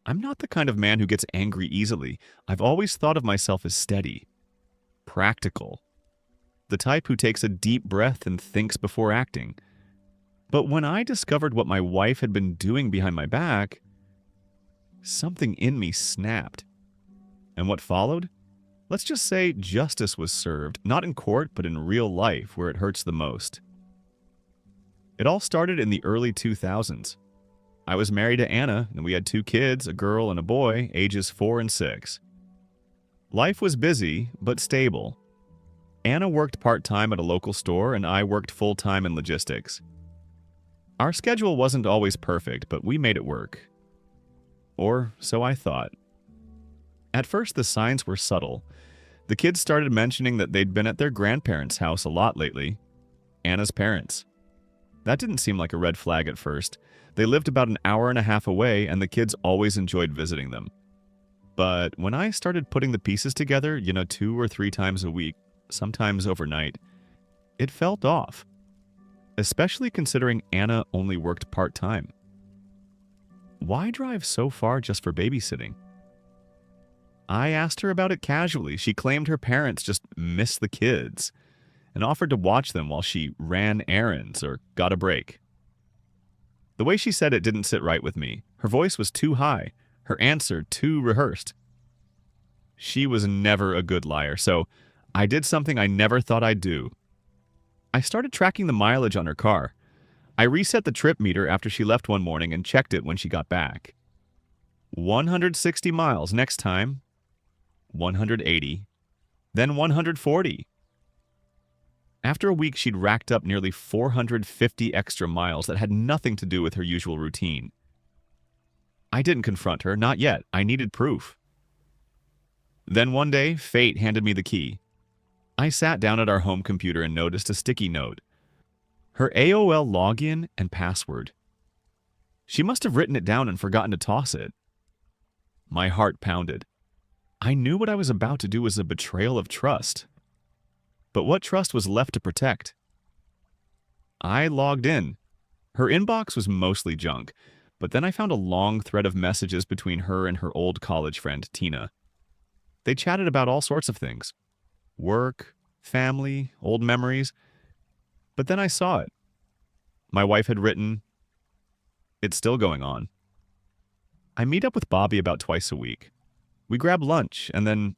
I'm not the kind of man who gets angry easily. I've always thought of myself as steady, practical, the type who takes a deep breath and thinks before acting. But when I discovered what my wife had been doing behind my back, something in me snapped. And what followed? Let's just say justice was served, not in court, but in real life where it hurts the most. It all started in the early 2000s. I was married to Anna, and we had 2 kids, a girl and a boy, ages 4 and 6. Life was busy, but stable. Anna worked part-time at a local store, and I worked full-time in logistics. Our schedule wasn't always perfect, but we made it work. Or so I thought. At first, the signs were subtle. The kids started mentioning that they'd been at their grandparents' house a lot lately. Anna's parents. That didn't seem like a red flag at first. They lived about an hour and a half away, and the kids always enjoyed visiting them. But when I started putting the pieces together, 2 or 3 times a week, sometimes overnight, it felt off. Especially considering Anna only worked part-time. Why drive so far just for babysitting? I asked her about it casually. She claimed her parents just missed the kids and offered to watch them while she ran errands or got a break. The way she said it didn't sit right with me. Her voice was too high, her answer too rehearsed. She was never a good liar, so I did something I never thought I'd do. I started tracking the mileage on her car. I reset the trip meter after she left one morning and checked it when she got back. 160 miles next time, 180, then 140. After a week, she'd racked up nearly 450 extra miles that had nothing to do with her usual routine. I didn't confront her, not yet. I needed proof. Then one day, fate handed me the key. I sat down at our home computer and noticed a sticky note. Her AOL login and password. She must have written it down and forgotten to toss it. My heart pounded. I knew what I was about to do was a betrayal of trust. But what trust was left to protect? I logged in. Her inbox was mostly junk, but then I found a long thread of messages between her and her old college friend, Tina. They chatted about all sorts of things. Work, family, old memories. But then I saw it. My wife had written, "It's still going on." I meet up with Bobby about twice a week. We grab lunch, and then,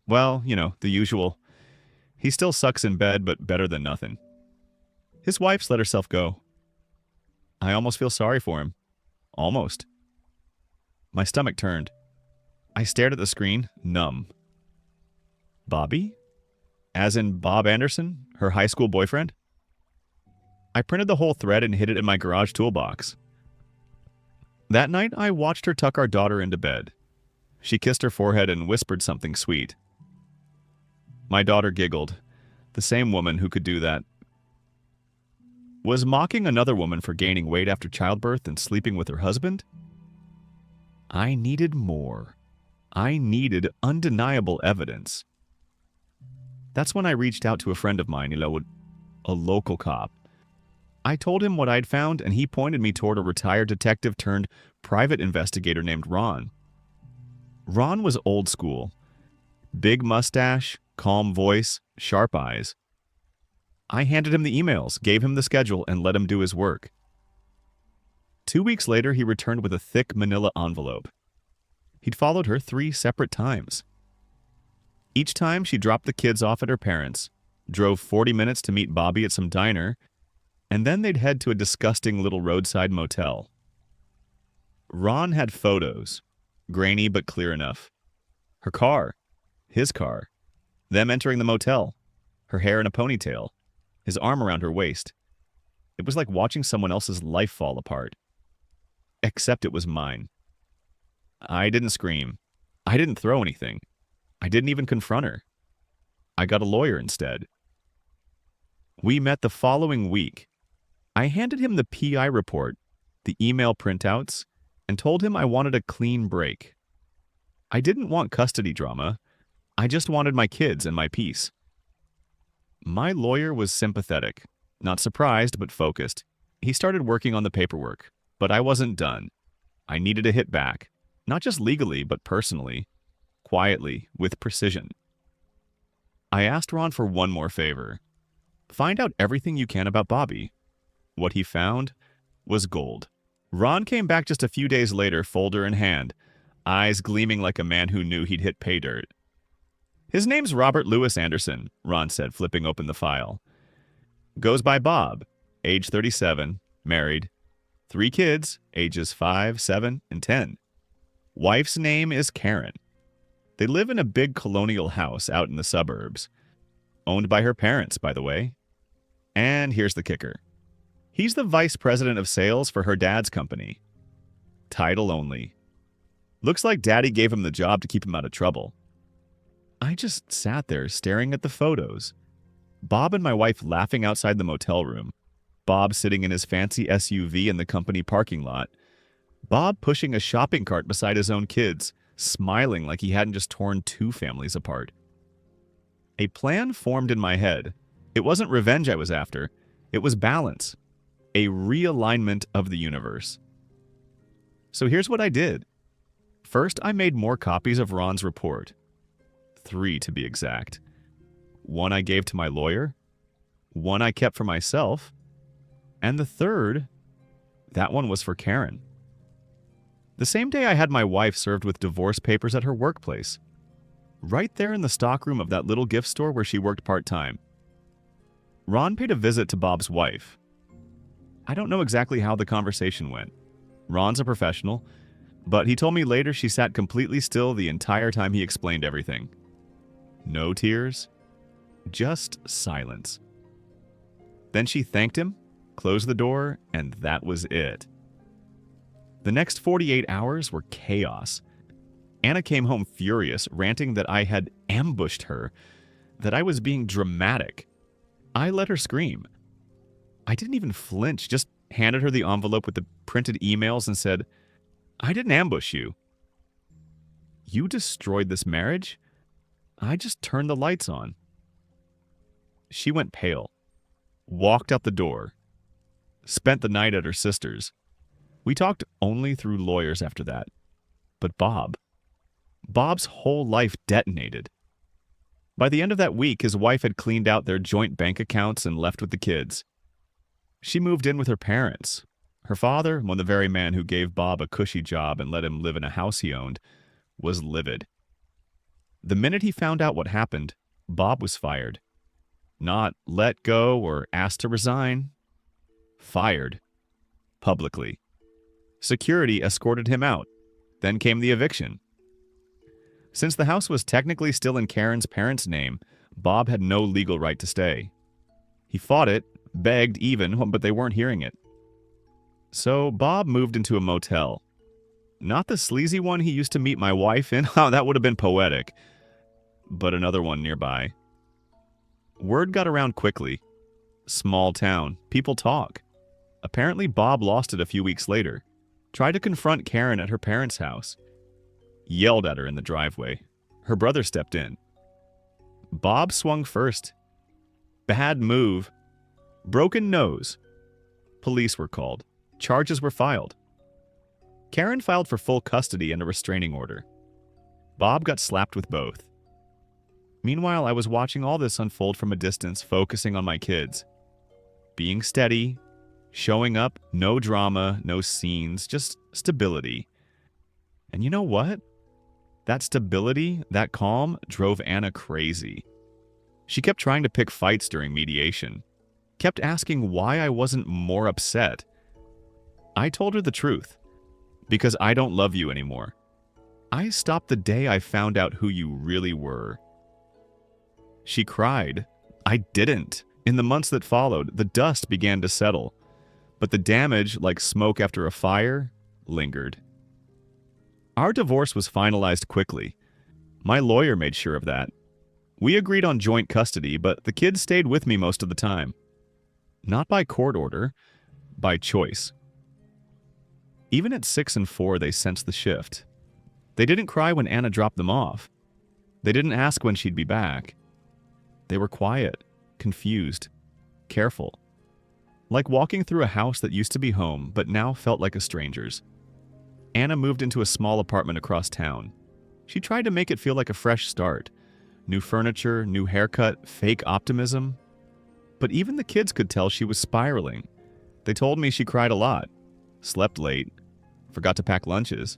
the usual. He still sucks in bed, but better than nothing. His wife's let herself go. I almost feel sorry for him. Almost. My stomach turned. I stared at the screen, numb. Bobby? As in Bob Anderson, her high school boyfriend? I printed the whole thread and hid it in my garage toolbox. That night, I watched her tuck our daughter into bed. She kissed her forehead and whispered something sweet. My daughter giggled. The same woman who could do that. Was mocking another woman for gaining weight after childbirth and sleeping with her husband? I needed more. I needed undeniable evidence. That's when I reached out to a friend of mine, a local cop. I told him what I'd found, and he pointed me toward a retired detective turned private investigator named Ron. Ron was old school. Big mustache, calm voice, sharp eyes. I handed him the emails, gave him the schedule, and let him do his work. 2 weeks later, he returned with a thick manila envelope. He'd followed her 3 separate times. Each time, she dropped the kids off at her parents', drove 40 minutes to meet Bobby at some diner, and then they'd head to a disgusting little roadside motel. Ron had photos, grainy but clear enough. Her car, his car, them entering the motel, her hair in a ponytail, his arm around her waist. It was like watching someone else's life fall apart. Except it was mine. I didn't scream. I didn't throw anything. I didn't even confront her. I got a lawyer instead. We met the following week. I handed him the PI report, the email printouts, and told him I wanted a clean break. I didn't want custody drama. I just wanted my kids and my peace. My lawyer was sympathetic, not surprised, but focused. He started working on the paperwork, but I wasn't done. I needed to hit back. Not just legally, but personally, quietly, with precision. I asked Ron for one more favor. Find out everything you can about Bobby. What he found was gold. Ron came back just a few days later, folder in hand, eyes gleaming like a man who knew he'd hit pay dirt. His name's Robert Louis Anderson, Ron said, flipping open the file. Goes by Bob, age 37, married, 3 kids, ages 5, 7, and 10. Wife's name is Karen. They live in a big colonial house out in the suburbs. Owned by her parents, by the way. And here's the kicker. He's the vice president of sales for her dad's company. Title only. Looks like Daddy gave him the job to keep him out of trouble. I just sat there staring at the photos. Bob and my wife laughing outside the motel room. Bob sitting in his fancy SUV in the company parking lot. Bob pushing a shopping cart beside his own kids, smiling like he hadn't just torn 2 families apart. A plan formed in my head. It wasn't revenge I was after. It was balance. A realignment of the universe. So here's what I did. First, I made more copies of Ron's report. 3 to be exact. 1 I gave to my lawyer. 1 I kept for myself. And the 3rd, that one was for Karen. The same day I had my wife served with divorce papers at her workplace. Right there in the stockroom of that little gift store where she worked part-time. Ron paid a visit to Bob's wife. I don't know exactly how the conversation went. Ron's a professional, but he told me later she sat completely still the entire time he explained everything. No tears, just silence. Then she thanked him, closed the door, and that was it. The next 48 hours were chaos. Anna came home furious, ranting that I had ambushed her, that I was being dramatic. I let her scream. I didn't even flinch, just handed her the envelope with the printed emails and said, I didn't ambush you. You destroyed this marriage? I just turned the lights on. She went pale, walked out the door, spent the night at her sister's. We talked only through lawyers after that. But Bob's whole life detonated. By the end of that week, his wife had cleaned out their joint bank accounts and left with the kids. She moved in with her parents. Her father, the very man who gave Bob a cushy job and let him live in a house he owned, was livid. The minute he found out what happened, Bob was fired. Not let go or asked to resign. Fired. Publicly. Security escorted him out. Then came the eviction. Since the house was technically still in Karen's parents' name, Bob had no legal right to stay. He fought it, begged even, but they weren't hearing it. So Bob moved into a motel. Not the sleazy one he used to meet my wife in, that would have been poetic, but another one nearby. Word got around quickly. Small town, people talk. Apparently Bob lost it a few weeks later. Tried to confront Karen at her parents' house. Yelled at her in the driveway. Her brother stepped in. Bob swung first. Bad move. Broken nose. Police were called. Charges were filed. Karen filed for full custody and a restraining order. Bob got slapped with both. Meanwhile, I was watching all this unfold from a distance, focusing on my kids. Being steady, showing up, no drama, no scenes, just stability. And you know what? That stability, that calm, drove Anna crazy. She kept trying to pick fights during mediation. Kept asking why I wasn't more upset. I told her the truth. Because I don't love you anymore. I stopped the day I found out who you really were. She cried. I didn't. In the months that followed, the dust began to settle. But the damage, like smoke after a fire, lingered. Our divorce was finalized quickly. My lawyer made sure of that. We agreed on joint custody, but the kids stayed with me most of the time. Not by court order, by choice. Even at 6 and 4, they sensed the shift. They didn't cry when Anna dropped them off. They didn't ask when she'd be back. They were quiet, confused, careful. Like walking through a house that used to be home, but now felt like a stranger's. Anna moved into a small apartment across town. She tried to make it feel like a fresh start. New furniture, new haircut, fake optimism. But even the kids could tell she was spiraling. They told me she cried a lot, slept late, forgot to pack lunches,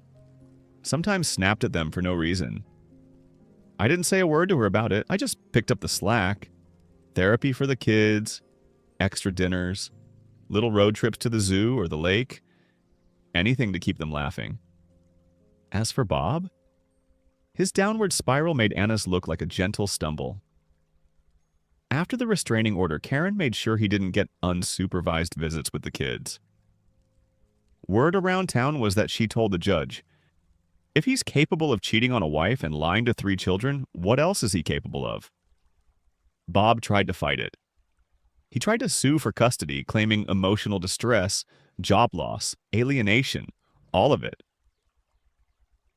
sometimes snapped at them for no reason. I didn't say a word to her about it. I just picked up the slack. Therapy for the kids, extra dinners, little road trips to the zoo or the lake, anything to keep them laughing. As for Bob, his downward spiral made Anna's look like a gentle stumble. After the restraining order, Karen made sure he didn't get unsupervised visits with the kids. Word around town was that she told the judge, if he's capable of cheating on a wife and lying to 3 children, what else is he capable of? Bob tried to fight it. He tried to sue for custody, claiming emotional distress, job loss, alienation, all of it.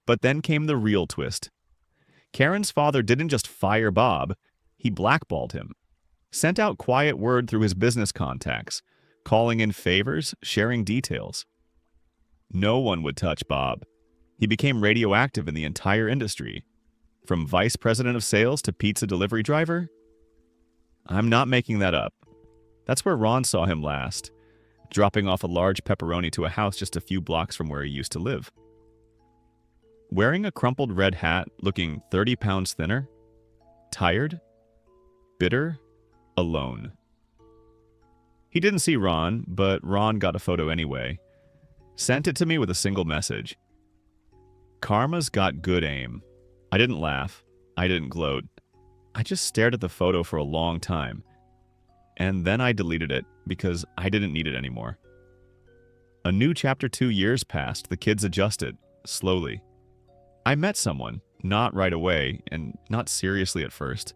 But then came the real twist. Karen's father didn't just fire Bob, he blackballed him. Sent out quiet word through his business contacts, calling in favors, sharing details. No one would touch Bob. He became radioactive in the entire industry. From vice president of sales to pizza delivery driver. I'm not making that up. That's where Ron saw him last, dropping off a large pepperoni to a house just a few blocks from where he used to live. Wearing a crumpled red hat, looking 30 pounds thinner, tired, bitter, alone. He didn't see Ron, but Ron got a photo anyway. Sent it to me with a single message. Karma's got good aim. I didn't laugh. I didn't gloat. I just stared at the photo for a long time. And then I deleted it because I didn't need it anymore. A new chapter 2 years passed. The kids adjusted, slowly. I met someone, not right away and not seriously at first,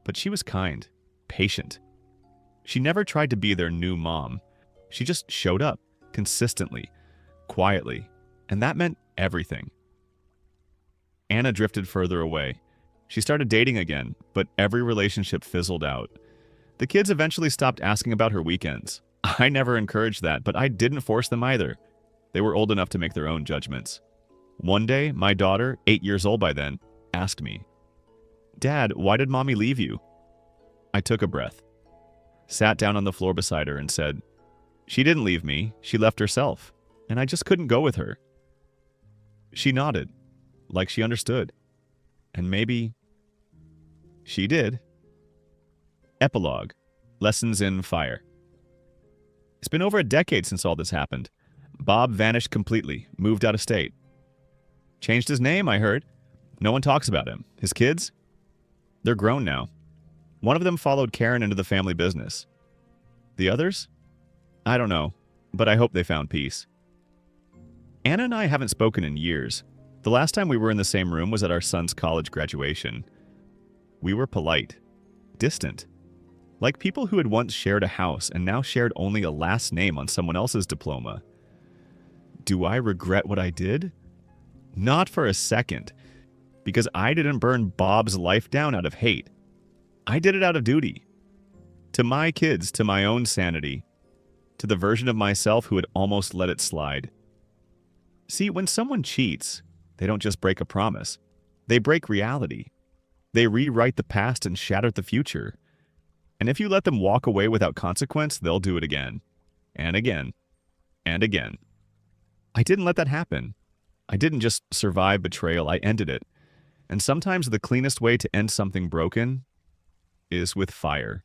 but she was kind, patient. She never tried to be their new mom. She just showed up, consistently, quietly, and that meant everything. Anna drifted further away. She started dating again, but every relationship fizzled out. The kids eventually stopped asking about her weekends. I never encouraged that, but I didn't force them either. They were old enough to make their own judgments. One day, my daughter, 8 years old by then, asked me, "Dad, why did Mommy leave you?" I took a breath, sat down on the floor beside her and said, "She didn't leave me, she left herself, and I just couldn't go with her." She nodded, like she understood. And maybe she did. Epilogue. Lessons in Fire. It's been over a decade since all this happened. Bob vanished completely, moved out of state. Changed his name, I heard. No one talks about him. His kids? They're grown now. One of them followed Karen into the family business. The others? I don't know, but I hope they found peace. Anna and I haven't spoken in years. The last time we were in the same room was at our son's college graduation. We were polite, distant, like people who had once shared a house and now shared only a last name on someone else's diploma. Do I regret what I did? Not for a second, because I didn't burn Bob's life down out of hate. I did it out of duty. To my kids, to my own sanity, to the version of myself who had almost let it slide. See, when someone cheats, they don't just break a promise. They break reality. They rewrite the past and shatter the future. And if you let them walk away without consequence, they'll do it again. And again. And again. I didn't let that happen. I didn't just survive betrayal, I ended it. And sometimes the cleanest way to end something broken is with fire.